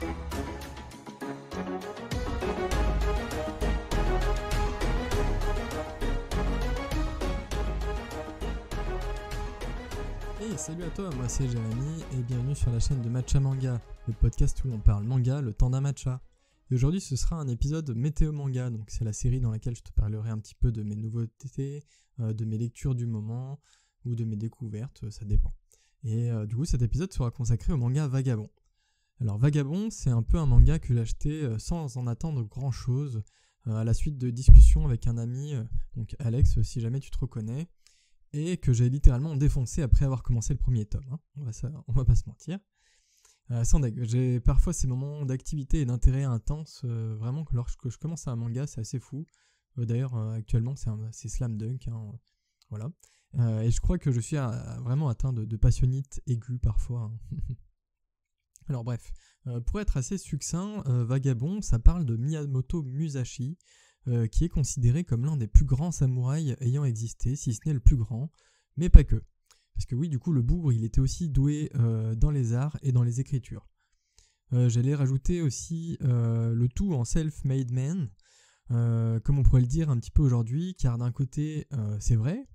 Hey, salut à toi, moi c'est Jérémy et bienvenue sur la chaîne de Matcha Manga, le podcast où l'on parle manga le temps d'un matcha. Et aujourd'hui ce sera un épisode météo manga, donc c'est la série dans laquelle je te parlerai un petit peu de mes nouveautés, de mes lectures du moment ou de mes découvertes, ça dépend. Et du coup cet épisode sera consacré au manga Vagabond. Alors Vagabond, c'est un peu un manga que j'ai acheté sans en attendre grand chose, à la suite de discussions avec un ami, donc Alex si jamais tu te reconnais, et que j'ai littéralement défoncé après avoir commencé le premier tome, hein. On va pas se mentir. Sans deck, j'ai parfois ces moments d'activité et d'intérêt intense, vraiment que lorsque je commence un manga, c'est assez fou. D'ailleurs, actuellement, c'est Slam Dunk, hein, voilà. Et je crois que je suis vraiment atteint de passionnite aiguë parfois, hein. Alors bref, pour être assez succinct, Vagabond, ça parle de Miyamoto Musashi, qui est considéré comme l'un des plus grands samouraïs ayant existé, si ce n'est le plus grand, mais pas que. Parce que oui, du coup, le bougre, il était aussi doué dans les arts et dans les écritures. J'allais rajouter aussi le tout en self-made man, comme on pourrait le dire un petit peu aujourd'hui, car d'un côté, c'est vrai,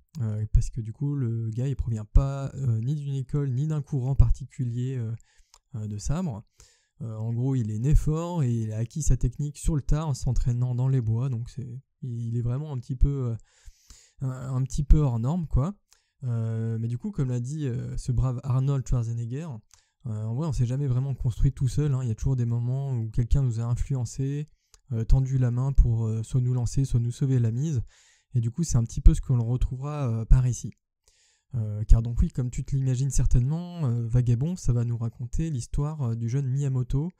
parce que du coup, le gars, il provient pas ni d'une école, ni d'un courant particulier de sabre. En gros, il est né fort et il a acquis sa technique sur le tas en s'entraînant dans les bois, donc il est vraiment un petit peu hors norme, quoi. Mais du coup, comme l'a dit ce brave Arnold Schwarzenegger, en vrai, on s'est jamais vraiment construit tout seul, hein. Il y a toujours des moments où quelqu'un nous a influencé, tendu la main pour soit nous lancer, soit nous sauver la mise. Et du coup, c'est un petit peu ce que l'on retrouvera par ici. Car donc oui, comme tu te l'imagines certainement, Vagabond, ça va nous raconter l'histoire du jeune Miyamoto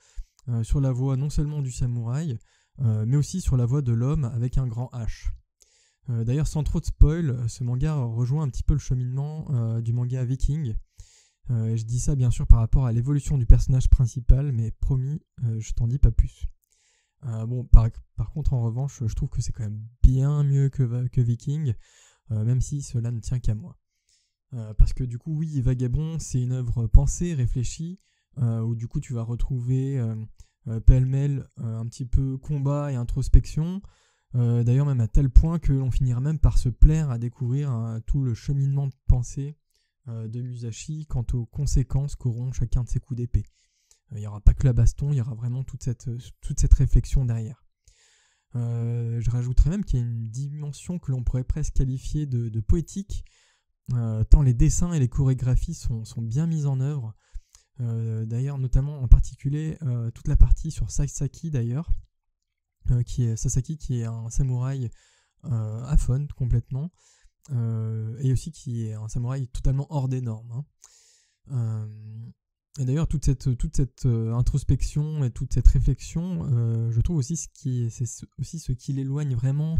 sur la voie non seulement du samouraï, mais aussi sur la voie de l'homme avec un grand H. D'ailleurs, sans trop de spoil, ce manga rejoint un petit peu le cheminement du manga Viking. Et je dis ça bien sûr par rapport à l'évolution du personnage principal, mais promis, je t'en dis pas plus. Par contre, en revanche, je trouve que c'est quand même bien mieux que Viking, même si cela ne tient qu'à moi. Parce que du coup, oui, Vagabond, c'est une œuvre pensée, réfléchie, où du coup tu vas retrouver pêle-mêle un petit peu combat et introspection, d'ailleurs même à tel point que l'on finira même par se plaire à découvrir tout le cheminement de pensée de Musashi quant aux conséquences qu'auront chacun de ses coups d'épée. Il n'y aura pas que la baston, il y aura vraiment toute cette réflexion derrière. Je rajouterais même qu'il y a une dimension que l'on pourrait presque qualifier de poétique, tant les dessins et les chorégraphies sont bien mises en œuvre. D'ailleurs, notamment en particulier toute la partie sur Sasaki d'ailleurs, Sasaki qui est un samouraï aphone complètement, et aussi qui est un samouraï totalement hors des normes, hein. Et d'ailleurs, toute cette introspection et toute cette réflexion, je trouve aussi c'est aussi ce qui l'éloigne vraiment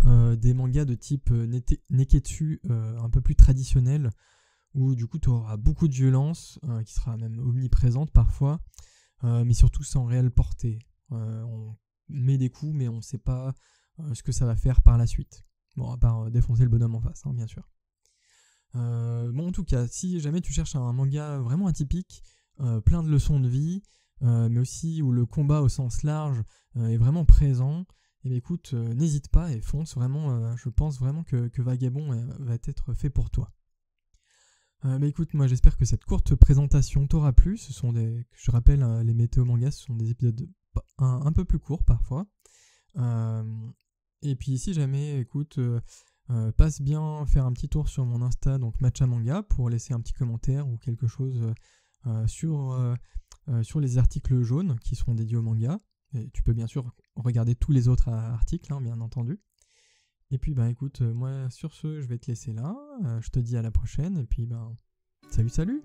des mangas de type Neketsu un peu plus traditionnel, où du coup tu auras beaucoup de violence, qui sera même omniprésente parfois, mais surtout sans réelle portée. On met des coups, mais on ne sait pas ce que ça va faire par la suite. Bon, à part défoncer le bonhomme en face, hein, bien sûr. En tout cas, si jamais tu cherches un manga vraiment atypique, plein de leçons de vie, mais aussi où le combat au sens large est vraiment présent, et bien écoute, n'hésite pas et fonce, vraiment, je pense vraiment que Vagabond va être fait pour toi. Mais écoute, moi j'espère que cette courte présentation t'aura plu. Ce sont je rappelle, les météo mangas, ce sont des épisodes un peu plus courts parfois. Et puis si jamais, écoute, passe bien faire un petit tour sur mon Insta, donc Matcha Manga, pour laisser un petit commentaire ou quelque chose sur les articles jaunes qui seront dédiés au manga. Et tu peux bien sûr regarder tous les autres articles, hein, bien entendu. Et puis écoute, moi sur ce, je vais te laisser là. Je te dis à la prochaine et puis salut.